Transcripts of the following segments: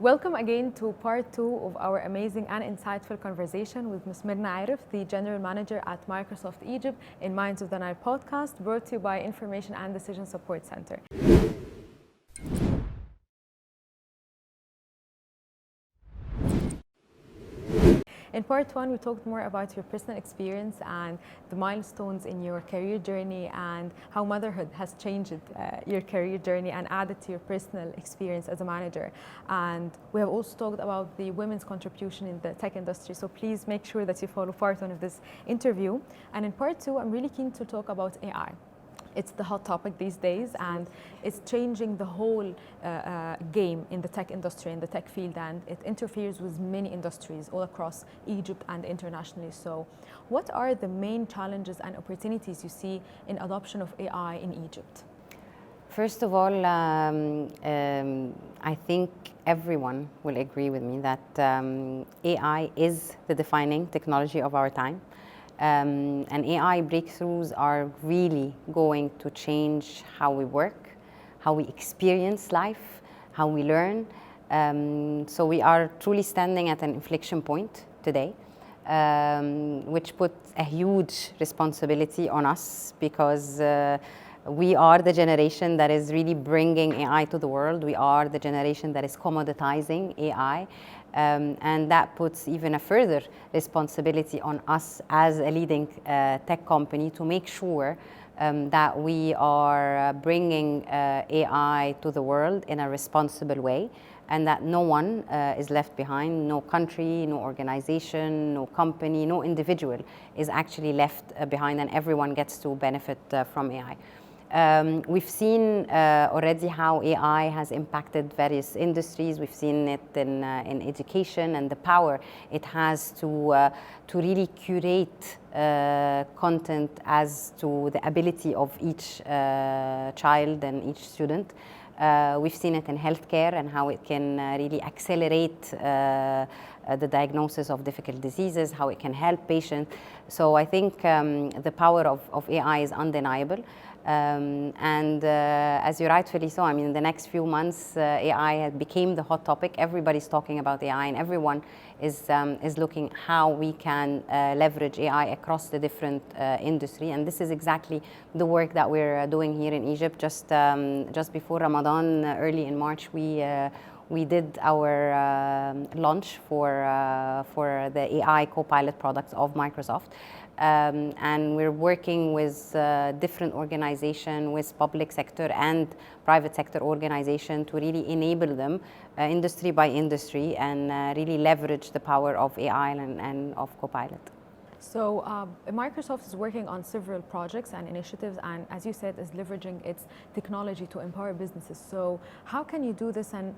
Welcome again to part 2 of our amazing and insightful conversation with Ms. Mirna Arif, the General Manager at Microsoft Egypt in Minds of the Nile podcast, brought to you by Information and Decision Support Center. In part 1, we talked more about your personal experience and the milestones in your career journey and how motherhood has changed your career journey and added to your personal experience as a manager. And we have also talked about the women's contribution in the tech industry. So please make sure that you follow part 1 of this interview. And in part 2, I'm really keen to talk about AI. It's the hot topic these days, and it's changing the whole game in the tech industry, in the tech field, and it interferes with many industries all across Egypt and internationally. So what are the main challenges and opportunities you see in adoption of AI in Egypt? First of all, I think everyone will agree with me that AI is the defining technology of our time. And AI breakthroughs are really going to change how we work, how we experience life, how we learn. So we are truly standing at an inflection point today, which puts a huge responsibility on us because we are the generation that is really bringing AI to the world. We are the generation that is commoditizing AI. And that puts even a further responsibility on us as a leading tech company to make sure that we are bringing AI to the world in a responsible way and that no one is left behind, no country, no organization, no company, no individual is actually left behind, and everyone gets to benefit from AI. We've seen already how AI has impacted various industries. We've seen it in education and the power it has to really curate content as to the ability of each child and each student. We've seen it in healthcare and how it can really accelerate the diagnosis of difficult diseases, how it can help patients. So I think the power of AI is undeniable. As you rightfully saw, I mean, in the next few months, AI became the hot topic. Everybody's talking about AI, and everyone is looking how we can leverage AI across the different industry. And this is exactly the work that we're doing here in Egypt. Just before Ramadan, early in March, we did our launch for the AI Copilot products of Microsoft. And we're working with different organizations, with public sector and private sector organizations to really enable them industry by industry and really leverage the power of AI and of Copilot. So Microsoft is working on several projects and initiatives, and as you said, is leveraging its technology to empower businesses. So how can you do this, and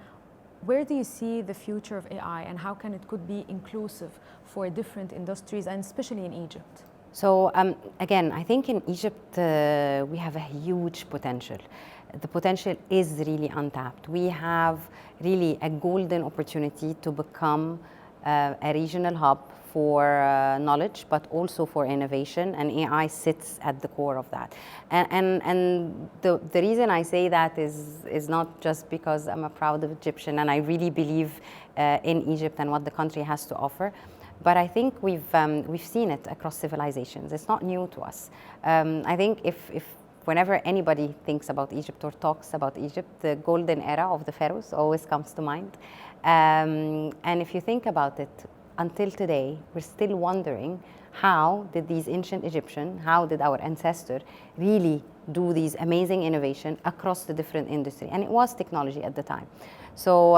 where do you see the future of AI, and how can it could be inclusive for different industries, and especially in Egypt? So again, I think in Egypt we have a huge potential. The potential is really untapped. We have really a golden opportunity to become a regional hub for knowledge, but also for innovation, and AI sits at the core of that. And the reason I say that is not just because I'm a proud Egyptian and I really believe in Egypt and what the country has to offer, but I think we've seen it across civilizations. It's not new to us. I think if whenever anybody thinks about Egypt or talks about Egypt, the golden era of the pharaohs always comes to mind. And if you think about it, until today, we're still wondering how did these ancient Egyptians, how did our ancestors really do these amazing innovation across the different industry? And it was technology at the time. So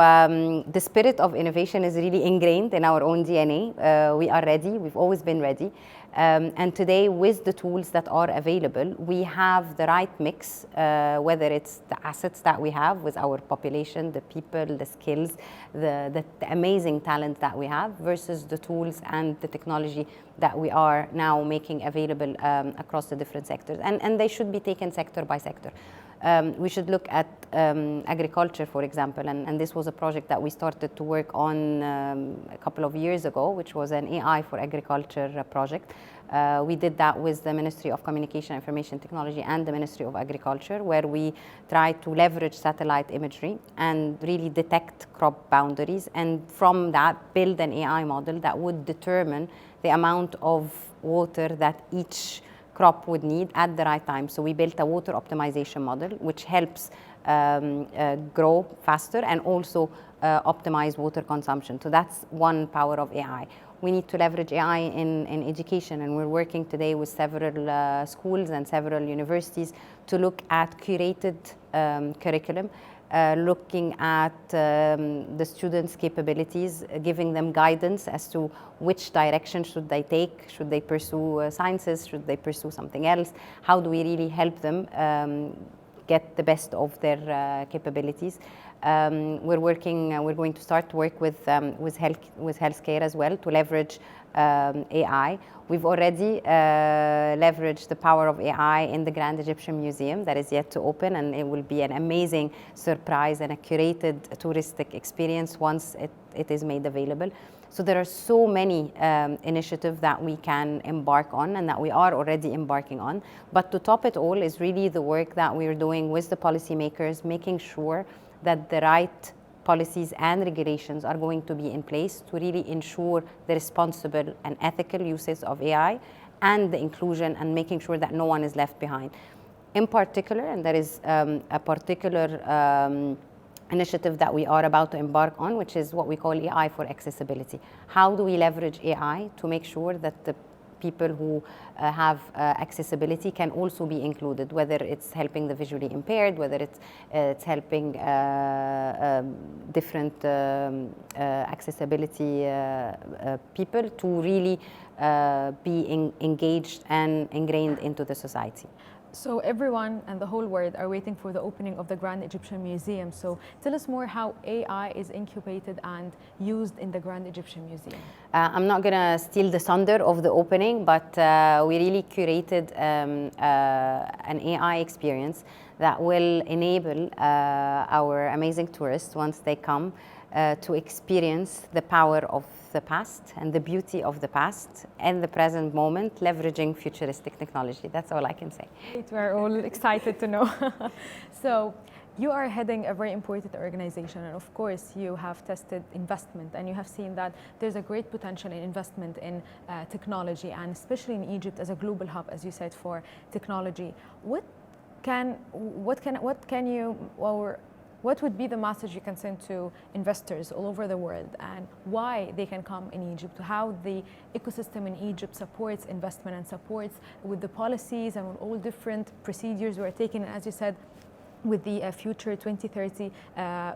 the spirit of innovation is really ingrained in our own DNA. We are ready, we've always been ready. And today, with the tools that are available, we have the right mix, whether it's the assets that we have with our population, the people, the skills, the amazing talent that we have, versus the tools and the technology that we are now making available across the different sectors. And they should be taken sector by sector. We should look at agriculture, for example, and this was a project that we started to work on a couple of years ago, which was an AI for agriculture project. We did that with the Ministry of Communication, Information Technology and the Ministry of Agriculture, where we tried to leverage satellite imagery and really detect crop boundaries, and from that build an AI model that would determine the amount of water that each crop would need at the right time. So we built a water optimization model which helps grow faster and also optimize water consumption. So that's one power of AI. We need to leverage AI in education, and we're working today with several schools and several universities to look at curated curriculum, looking at the students' capabilities, giving them guidance as to which direction should they take. Should they pursue sciences? Should they pursue something else? How do we really help them get the best of their capabilities? We're going to start to work with healthcare as well to leverage AI. We've already leveraged the power of AI in the Grand Egyptian Museum that is yet to open, and it will be an amazing surprise and a curated touristic experience once it is made available. So there are so many initiatives that we can embark on and that we are already embarking on. But to top it all is really the work that we're doing with the policymakers, making sure that the right policies and regulations are going to be in place to really ensure the responsible and ethical uses of AI and the inclusion and making sure that no one is left behind. In particular, and there is a particular initiative that we are about to embark on, which is what we call AI for accessibility. How do we leverage AI to make sure that the people who have accessibility can also be included, whether it's helping the visually impaired, whether it's helping different accessibility people to really be engaged and ingrained into the society. So everyone and the whole world are waiting for the opening of the Grand Egyptian Museum. So tell us more how AI is incubated and used in the Grand Egyptian Museum. I'm not going to steal the thunder of the opening, but we really curated an AI experience that will enable our amazing tourists, once they come, to experience the power of the past and the beauty of the past and the present moment, leveraging futuristic technology. That's all I can say. We're all excited to know. So you are heading a very important organization, and of course you have tested investment and you have seen that there's a great potential in investment in technology, and especially in Egypt as a global hub, as you said, for technology. What would be the message you can send to investors all over the world, and why they can come in Egypt, how the ecosystem in Egypt supports investment and supports with the policies and with all different procedures we're taking, and as you said, with the future 2030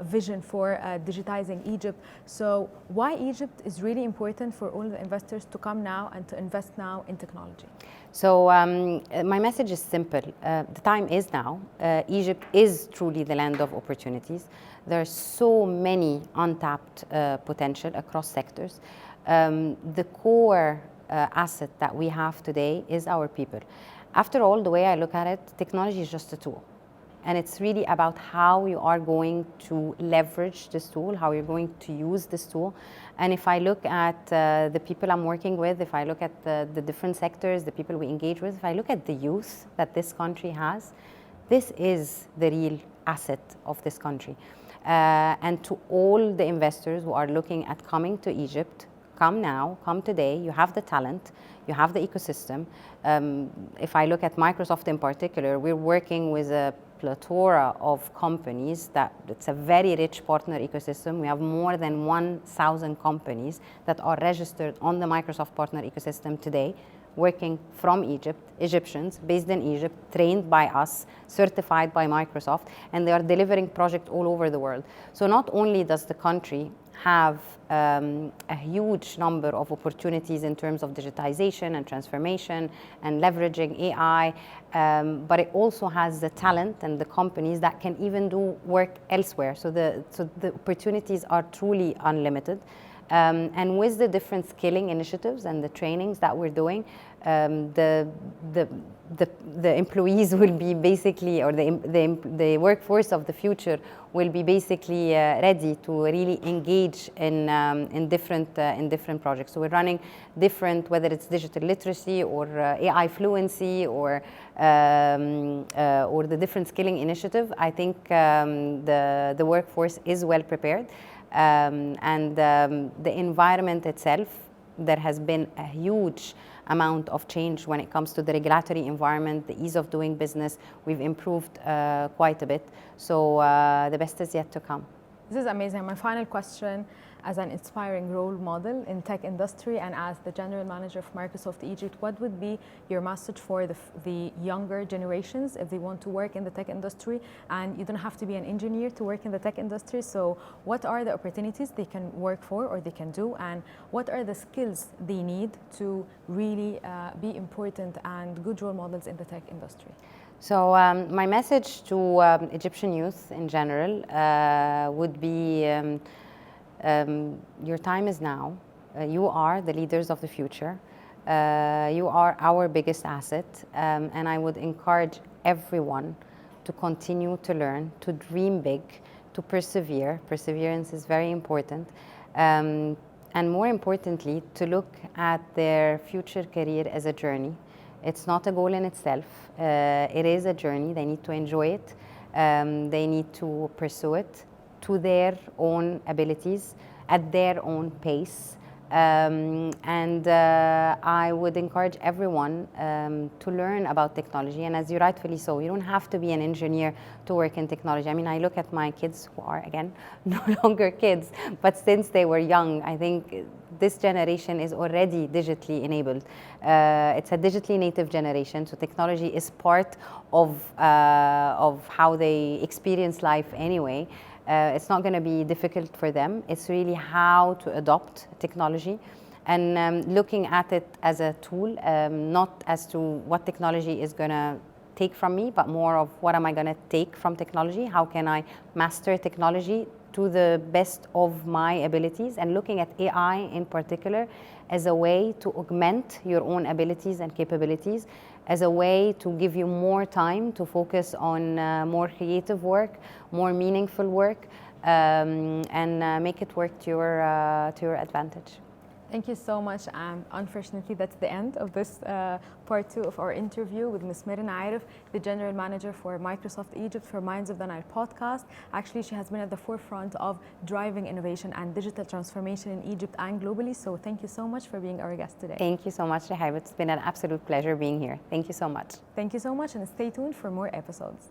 vision for digitizing Egypt. So why Egypt is really important for all the investors to come now and to invest now in technology? So my message is simple. The time is now. Egypt is truly the land of opportunities. There are so many untapped potential across sectors. The core asset that we have today is our people. After all, the way I look at it, technology is just a tool. And it's really about how you are going to leverage this tool, how you're going to use this tool. And if I look at the people I'm working with, if I look at the different sectors, the people we engage with, if I look at the youth that this country has, this is the real asset of this country. And to all the investors who are looking at coming to Egypt, come now, come today. You have the talent, you have the ecosystem. If I look at Microsoft in particular, we're working with a plethora of companies that it's a very rich partner ecosystem. We have more than 1,000 companies that are registered on the Microsoft partner ecosystem today, working from Egypt, Egyptians based in Egypt, trained by us, certified by Microsoft, and they are delivering projects all over the world. So not only does the country have a huge number of opportunities in terms of digitization and transformation and leveraging AI, but it also has the talent and the companies that can even do work elsewhere. So the opportunities are truly unlimited. And with the different skilling initiatives and the trainings that we're doing, the employees will be basically, or the workforce of the future will be basically ready to really engage in different projects. So we're running different, whether it's digital literacy or AI fluency or the different skilling initiative. I think the workforce is well prepared. The environment itself, there has been a huge amount of change when it comes to the regulatory environment, the ease of doing business. We've improved quite a bit. So the best is yet to come. This is amazing. My final question, as an inspiring role model in tech industry and as the general manager of Microsoft Egypt, what would be your message for the younger generations if they want to work in the tech industry? And you don't have to be an engineer to work in the tech industry. So what are the opportunities they can work for or they can do? And what are the skills they need to really be important and good role models in the tech industry? So my message to Egyptian youth in general would be your time is now. You are the leaders of the future. You are our biggest asset. And I would encourage everyone to continue to learn, to dream big, to persevere. Perseverance is very important. And more importantly, to look at their future career as a journey. It's not a goal in itself. It is a journey. They need to enjoy it. They need to pursue it to their own abilities, at their own pace. I would encourage everyone to learn about technology. And as you rightfully so, you don't have to be an engineer to work in technology. I mean, I look at my kids who are, again, no longer kids, but since they were young, I think this generation is already digitally enabled. It's a digitally native generation, so technology is part of how they experience life anyway. It's not going to be difficult for them. It's really how to adopt technology and looking at it as a tool, not as to what technology is going to take from me, but more of what am I going to take from technology? How can I master technology to the best of my abilities? And looking at AI in particular as a way to augment your own abilities and capabilities, as a way to give you more time to focus on more creative work, more meaningful work, and make it work to your advantage. Thank you so much. And unfortunately, that's the end of this part 2 of our interview with Ms. Mirna Arif, the General Manager for Microsoft Egypt for Minds of the Nile podcast. Actually, she has been at the forefront of driving innovation and digital transformation in Egypt and globally. So thank you so much for being our guest today. Thank you so much, Rahab. It's been an absolute pleasure being here. Thank you so much. Thank you so much, and stay tuned for more episodes.